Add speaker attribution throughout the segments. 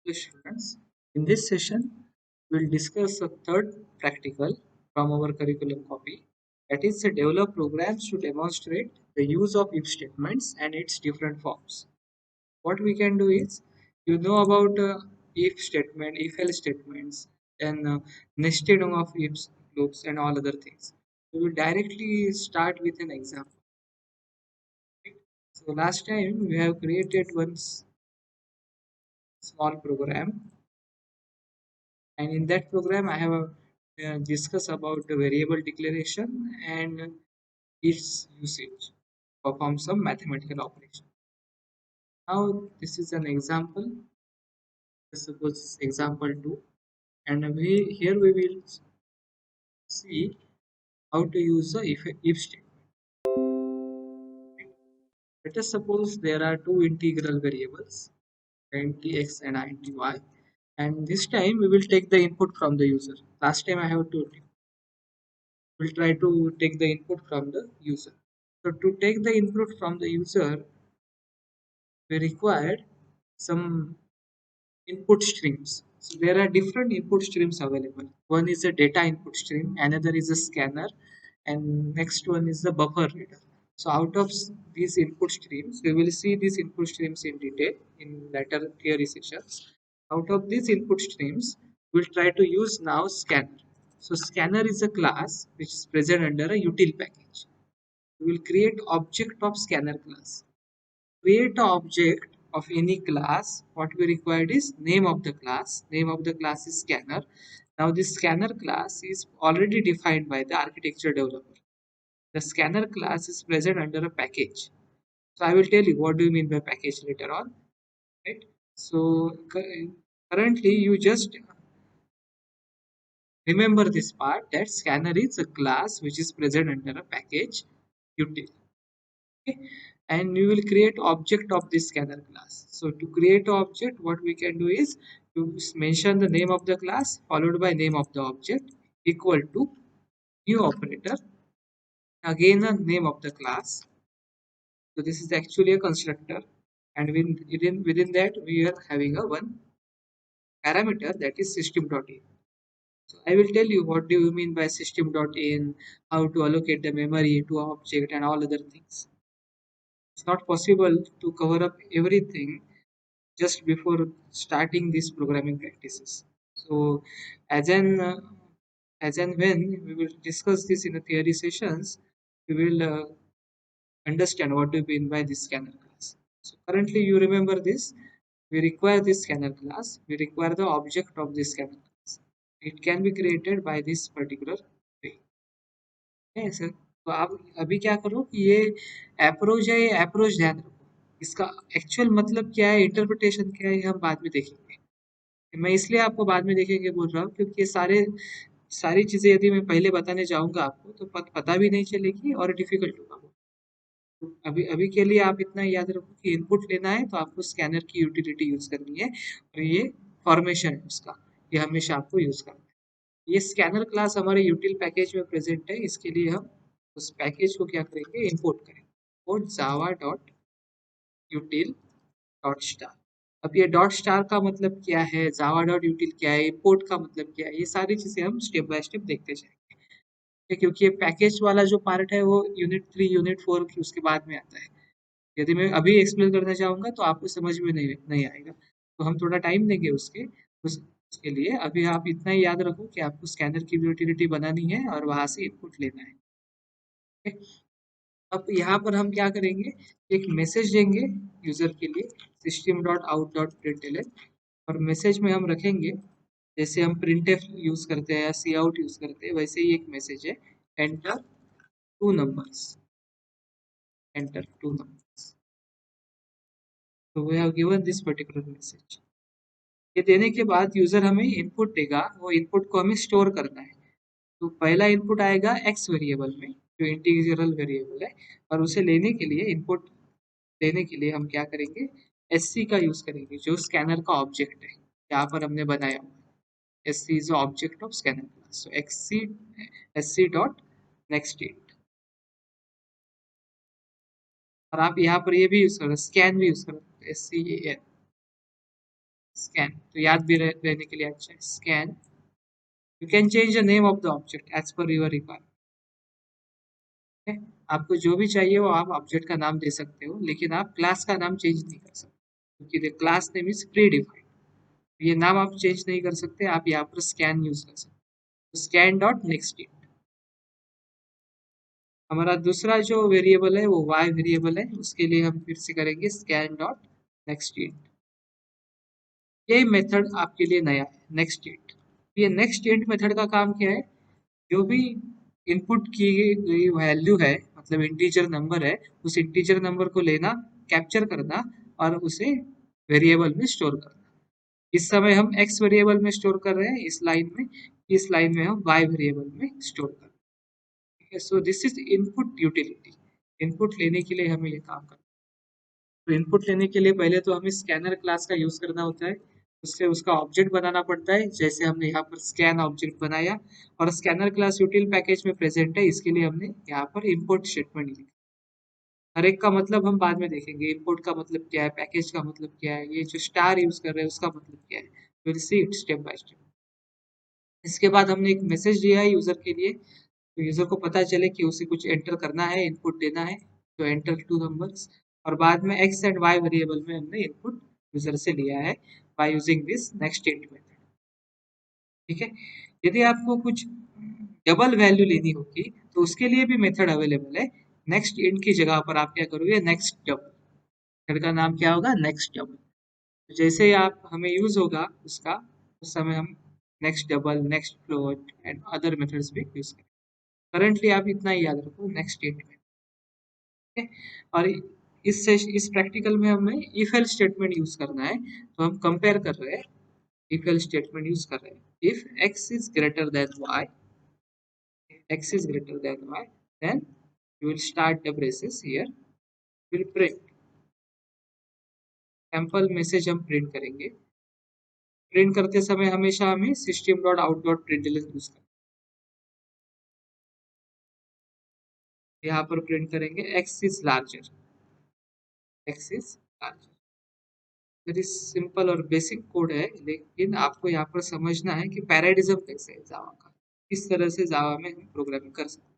Speaker 1: Hello students, in this session we'll discuss a third practical from our curriculum copy, that is develop programs to demonstrate the use of if statements and its different forms. What we can do is, you know about if statement, if else statements, and nested of if loops and all other things. We will directly start with an example. Right? So last time we have created one small program, and in that program I have discussed about the variable declaration and its usage perform some mathematical operation. Now this is an example. Suppose example 2, and we will see how to use the if statement. Let us suppose there are two integral variables, int x and int y, and this time we will take the input from the user. Last time I have told you we'll try to take the input from the user. So to take the input from the user, we require some input streams. So there are different input streams available. One is a data input stream, another is a scanner, and next one is the buffer reader. So out of these input streams, we will see these input streams in detail in later theory sessions. Out of these input streams, we'll try to use now scanner. So scanner is a class which is present under a util package. We will create object of scanner class. Create an object of any class. What we required is name of the class. Name of the class is scanner. Now this scanner class is already defined by the architecture developer. The scanner class is present under a package. So I will tell you what do you mean by package later on, right? So currently you just remember this part, that scanner is a class which is present under a package util. Okay, and we will create object of this scanner class. So to create object, what we can do is to mention the name of the class followed by name of the object equal to new operator, again the name of the class. So this is actually a constructor, and within that we are having a one parameter, that is system.in. So I will tell you what do you mean by system.in, how to allocate the memory to object and all other things. It's not possible to cover up everything just before starting these programming practices. So as an as and when we will discuss this in the theory sessions, we will understand what do you mean by this scanner class. So currently you remember this. We require this scanner class. We require the object of this scanner class. It can be created by this particular way. है sir, तो आप अभी क्या करो कि ये approach है, ये अप्रोच ध्यान रखो, इसका एक्चुअल मतलब क्या है, इंटरप्रिटेशन क्या है, ये हम बाद में देखेंगे। मैं इसलिए आपको बाद में देखेंगे बोल रहा हूँ क्योंकि ये सारी चीज़ें यदि मैं पहले बताने जाऊँगा आपको तो पता भी नहीं चलेगी और डिफिकल्ट होगा। तो अभी अभी के लिए आप इतना याद रखो कि इनपुट लेना है तो आपको स्कैनर की यूटिलिटी यूज़ करनी है, और ये फॉर्मेशन है उसका, ये हमेशा आपको यूज़ करना है। ये स्कैनर क्लास हमारे यूटिल पैकेज में प्रेजेंट है, इसके लिए हम उस पैकेज को क्या करेंगे, इंपोर्ट करेंगे। Import Java dot यूटिल dot star. अब ये डॉट स्टार का मतलब क्या है, जावा डॉट यूटिल क्या है, इंपोर्ट का मतलब क्या है, ये सारी चीज़ें हम स्टेप बाय स्टेप देखते जाएंगे। ठीक है, क्योंकि ये पैकेज वाला जो पार्ट है वो यूनिट 3 यूनिट 4 की उसके बाद में आता है। यदि मैं अभी एक्सप्लेन करना चाहूँगा तो आपको समझ में नहीं आएगा, तो हम थोड़ा टाइम देंगे उसके लिए। अभी आप इतना ही याद रखो कि आपको स्कैनर की यूटिलिटी बनानी है और वहाँ से इनपुट लेना है। ठीक है? अब यहाँ पर हम क्या करेंगे, एक मैसेज देंगे यूज़र के लिए, system dot out dot println, और मैसेज में हम रखेंगे, जैसे हम प्रिंटफ यूज़ करते हैं या सी आउट यूज़ करते हैं वैसे ही एक मैसेज है, enter two numbers, enter two numbers. तो we have given this particular message. ये देने के बाद यूज़र हमें इनपुट देगा, वो इनपुट को हमें स्टोर करना है। तो पहला इनपुट आएगा एक्स वेरिएबल में, जो इंटीजरल वेरिएबल है, और उसे लेने के लिए इनपुट लेने के लिए हम क्या करेंगे, एससी का यूज़ करेंगे, जो स्कैनर का ऑब्जेक्ट है, यहाँ पर हमने बनाया हुआ है। SC is object of scanner class, so एक्ससी एससी डॉट नेक्स्ट डेट। और आप यहाँ पर ये भी यूज़ करो, स्कैन भी यूज़ करो, S C A N scan, तो याद भी रहने के लिए अच्छा है scan. You can change the name of the object as per your requirement. आपको जो भी चाहिए वो आप ऑब्जेक्ट का नाम दे सकते हो, लेकिन आप क्लास का नाम चेंज नहीं कर सकते क्योंकि the class name is pre defined. ये नाम आप चेंज नहीं कर सकते, आप यहाँ पर स्कैन यूज कर सकते हो, स्कैन डॉट नेक्स्ट। हमारा दूसरा जो वेरिएबल है वो y वेरिएबल है, उसके लिए हम फिर से करेंगे स्कैन डॉट नेक्स्ट इंट। ये मेथड आपके लिए नया है, नेक्स्ट इंट। ये नेक्स्ट इंट मेथड का काम क्या है, जो भी इनपुट की गई वैल्यू है, मतलब इंटीजर नंबर है, उस इंटीजर नंबर को लेना, कैप्चर करना और उसे वेरिएबल में स्टोर करना। इस समय हम x वेरिएबल में स्टोर कर रहे हैं, इस लाइन में हम y वेरिएबल में स्टोर कर रहे हैं। So this is input utility. Input लेने के लिए हमें ये काम करना है। तो इनपुट लेने के लिए पहले तो हमें स्कैनर क्लास का यूज करना होता है, उससे उसका ऑब्जेक्ट बनाना पड़ता है, जैसे हमने यहाँ पर स्कैन ऑब्जेक्ट बनाया और स्कैनर क्लास यूटिल पैकेज में प्रेजेंट है, इसके लिए हमने यहाँ पर इम्पोर्ट स्टेटमेंट लिखा। हर एक का मतलब हम बाद में देखेंगे, इम्पोर्ट का मतलब क्या है, पैकेज का मतलब क्या है, ये जो स्टार यूज कर रहे हैं उसका मतलब क्या है, will see it step by step. इसके बाद हमने एक मैसेज दिया है यूजर के लिए, तो यूजर को पता चले कि उसे कुछ एंटर करना है, इनपुट देना है, तो एंटर टू नंबर्स। और बाद में एक्स एंड वाई वेरिएबल में हमने इनपुट यूजर से लिया है by using this next int method. ठीक है। यदि आपको कुछ डबल वैल्यू लेनी होगी तो उसके लिए भी मेथड अवेलेबल है। नेक्स्ट इंट की जगह पर आप क्या करोगे, नेक्स्ट डबल। मेथड का नाम क्या होगा, नेक्स्ट डबल। जैसे ही आप हमें यूज होगा उसका, उस समय हम next double, next float and other methods भी यूज करें। करंटली आप इतना ही याद रखो, नेक्स्ट इंट में। ठीक है। और इस प्रैक्टिकल में हमें इफ एल्स स्टेटमेंट यूज करना है, तो हम कंपेयर कर रहे हैं, इफ एल्स स्टेटमेंट यूज कर रहे हैं। If x is greater then y, x is greater than y, then you will start the braces here, will print sample message हम प्रिंट करेंगे। प्रिंट करते समय हमेशा हमें system dot out dot println use करना है। यहाँ पर प्रिंट करेंगे x is larger, x is larger. Very simple और बेसिक कोड है, लेकिन आपको यहाँ पर समझना है कि पैराडिज्म कैसे है जावा का, किस तरह से जावा में हम प्रोग्रामिंग कर सकते हैं।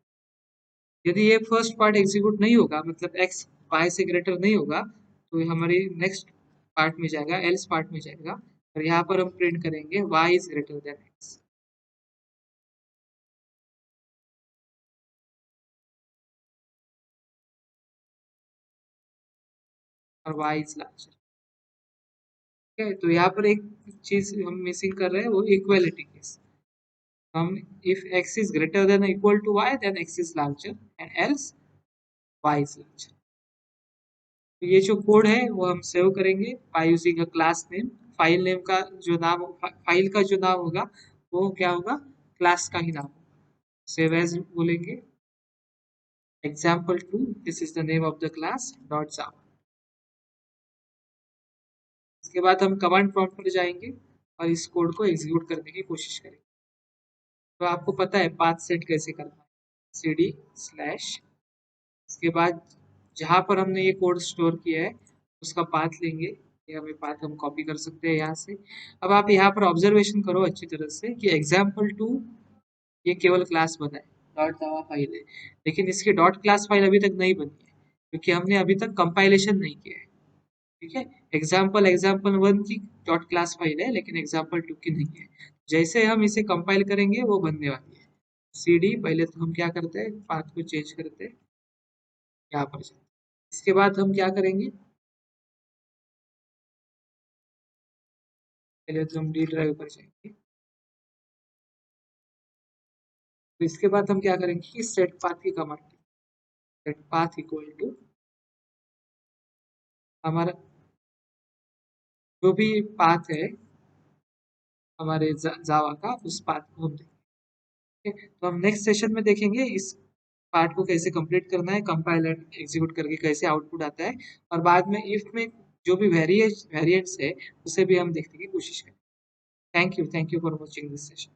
Speaker 1: यदि ये फर्स्ट पार्ट एग्जीक्यूट नहीं होगा, मतलब x y से ग्रेटर नहीं होगा, तो ये हमारी नेक्स्ट पार्ट में जाएगा, एल्स पार्ट में जाएगा, और यहाँ पर हम प्रिंट करेंगे y is greater then x। और y इज लार्जर। ठीक है, तो यहाँ पर एक चीज हम मिसिंग कर रहे हैं, वो इक्वालिटी केस। हम if x is greater than equal to y, then x is larger and else y is larger. तो ये जो कोड है वो हम सेव करेंगे by using a class name. File name का जो नाम, फाइल का जो नाम होगा वो क्या होगा, क्लास का ही नाम होगा। सेव एज बोलेंगे, example2, this is the name of the class dot java। इसके बाद हम कमांड प्रॉम्प्ट पर जाएंगे और इस कोड को एग्जीक्यूट करने की कोशिश करेंगे। तो आपको पता है पाथ सेट कैसे करना है, cd स्लैश, इसके बाद जहाँ पर हमने ये कोड स्टोर किया है उसका पाथ लेंगे। ये हमें पाथ हम कॉपी कर सकते हैं यहाँ से। अब आप यहाँ पर ऑब्जर्वेशन करो अच्छी तरह से कि example2 ये केवल क्लास बना है, डॉट जावा फाइल है, लेकिन इसकी डॉट क्लास फाइल अभी तक नहीं बनी है क्योंकि हमने अभी तक कंपाइलेशन नहीं किया है। ठीक है। एग्जाम्पल 1 की डॉट क्लास फाइल है, लेकिन एग्जाम्पल 2 की नहीं है। जैसे हम इसे कंपाइल करेंगे वो बनने वाली है। cd, पहले तो हम क्या करते हैं, पाथ को चेंज करते हैं, यहाँ पर जाते हैं। इसके बाद हम क्या करेंगे, पहले तो हम डी ड्राइव पर जाएंगे। तो इसके बाद हम क्या करेंगे कि सेट पाथ की command, set path equal to हमारा जो भी पाथ है हमारे जावा का, उस पाथ को हम देखेंगे। तो हम नेक्स्ट सेशन में देखेंगे इस पार्ट को कैसे कंप्लीट करना है, कंपाइल एंड एग्जीक्यूट करके कैसे आउटपुट आता है, और बाद में इफ में जो भी वेरिएंट्स है उसे भी हम देखने की कोशिश करें। Thank you for watching this session.